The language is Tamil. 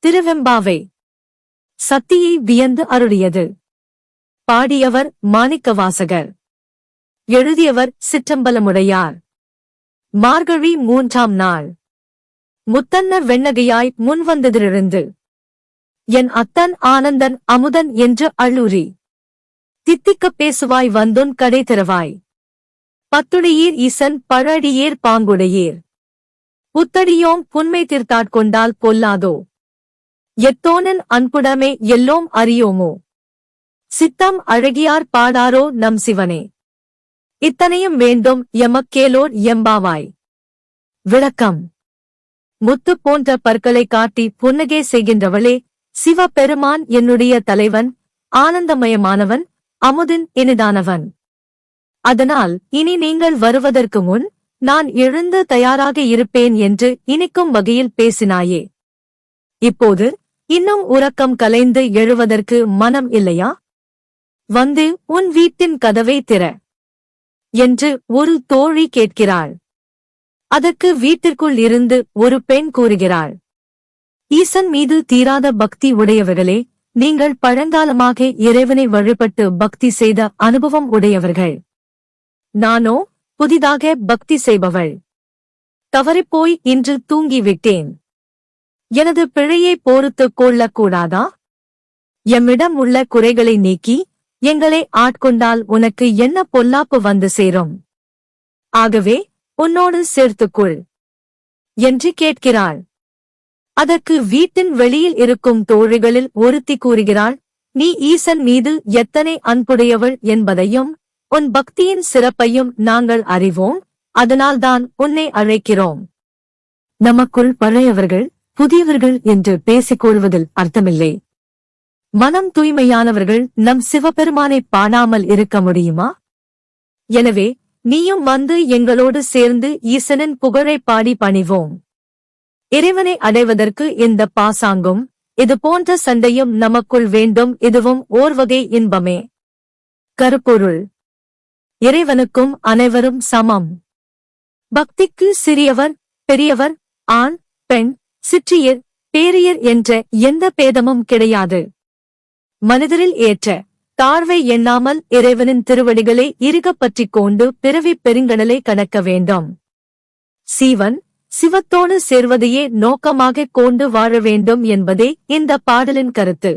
திருவெம்பாவை. சத்தியை வியந்து அருளியது. பாடியவர் மாணிக்கவாசகர். எழுதியவர் சிற்றம்பலமுடையார். மார்கழி 3ஆம் நாள். முத்தன்னர் வெண்ணகையாய் முன்வந்ததிலிருந்து என் அத்தன் ஆனந்தன் அமுதன் என்று அள்ளூரி தித்திக்கப் பேசுவாய் வந்துன் கடை திறவாய். பத்துடையீர் ஈசன் பழடியேர் பாங்குடையீர் புத்தடியோம் புன்மை தீர்த்தாட்கொண்டால் பொல்லாதோ. எத்தோனன் அன்புடமே எல்லோம் அறியோமோ. சித்தம் அழகியார் பாடாரோ நம் சிவனே. இத்தனையும் வேண்டும் எமக்கேலோர் எம்பாவாய். விளக்கம். முத்து போன்ற பற்களை காட்டி புன்னகை செய்கின்றவளே, சிவபெருமான் என்னுடைய தலைவன், ஆனந்தமயமானவன், அமுதின் இனிதானவன். அதனால் இனி நீங்கள் வருவதற்கு முன் நான் எழுந்து தயாராக இருப்பேன் என்று இனிக்கும் வகையில் பேசினாயே. இப்போது இன்னும் உறக்கம் கலைந்து எழுவதற்கு மனம் இல்லையா? வந்து உன் வீட்டின் கதவை திற என்று ஒரு தோழி கேட்கிறாள். அதற்கு வீட்டிற்குள் இருந்து ஒரு பெண் கூறுகிறாள். ஈசன் மீது தீராத பக்தி உடையவர்களே, நீங்கள் பழங்காலமாக இறைவனை வழிபட்டு பக்தி செய்த அனுபவம் உடையவர்கள். நானோ புதிதாக பக்தி செய்பவள். தவறிப்போய் இன்று தூங்கிவிட்டேன். எனது பிழையை பொறுத்துக் கொள்ளக்கூடாதா? எம்மிடம் உள்ள குறைகளை நீக்கி எங்களை ஆட்கொண்டால் உனக்கு என்ன பொல்லாப்பு வந்து சேரும்? ஆகவே உன்னோடு சேர்த்துக்கொள் என்று கேட்கிறாள். அதற்கு வீட்டின் வெளியில் இருக்கும் தோழிகளில் ஒருத்தி கூறுகிறாள், நீ ஈசன் மீது எத்தனை அன்புடையவள் என்பதையும் உன் பக்தியின் சிறப்பையும் நாங்கள் அறிவோம், அதனால்தான் உன்னை அழைக்கிறோம். நமக்குள் பழையவர்கள் புதியவர்கள் என்று பேசிக் கொள்வதில் அர்த்தமில்லை. மனம் தூய்மையானவர்கள் நம் சிவபெருமானை பாடாமல் இருக்க முடியுமா? எனவே நீயும் வந்து எங்களோடு சேர்ந்து ஈசனின் புகழை பாடி பணிவோம். இறைவனை அடைவதற்கு இந்த பாசாங்கும் இது போன்ற சண்டையும் நமக்குள் வேண்டும். இதுவும் ஓர்வகை இன்பமே. கருப்பொருள். இறைவனுக்கும் அனைவரும் சமம். பக்திக்கு சிறியவர் பெரியவர், ஆண் பெண், சிற்றியர் பேரியர் என்ற எந்த பேதமும் கிடையாது. மனிதரில் ஏற்ற தாழ்வை எண்ணாமல் இறைவனின் திருவடிகளை இறுகப் பற்றிக் கொண்டு பிறவிப் பெருங்கடலை கடக்க வேண்டும். சீவன் சிவத்தோடு சேர்வதையே நோக்கமாகக் கொண்டு வாழ வேண்டும் என்பதே இந்த பாடலின் கருத்து.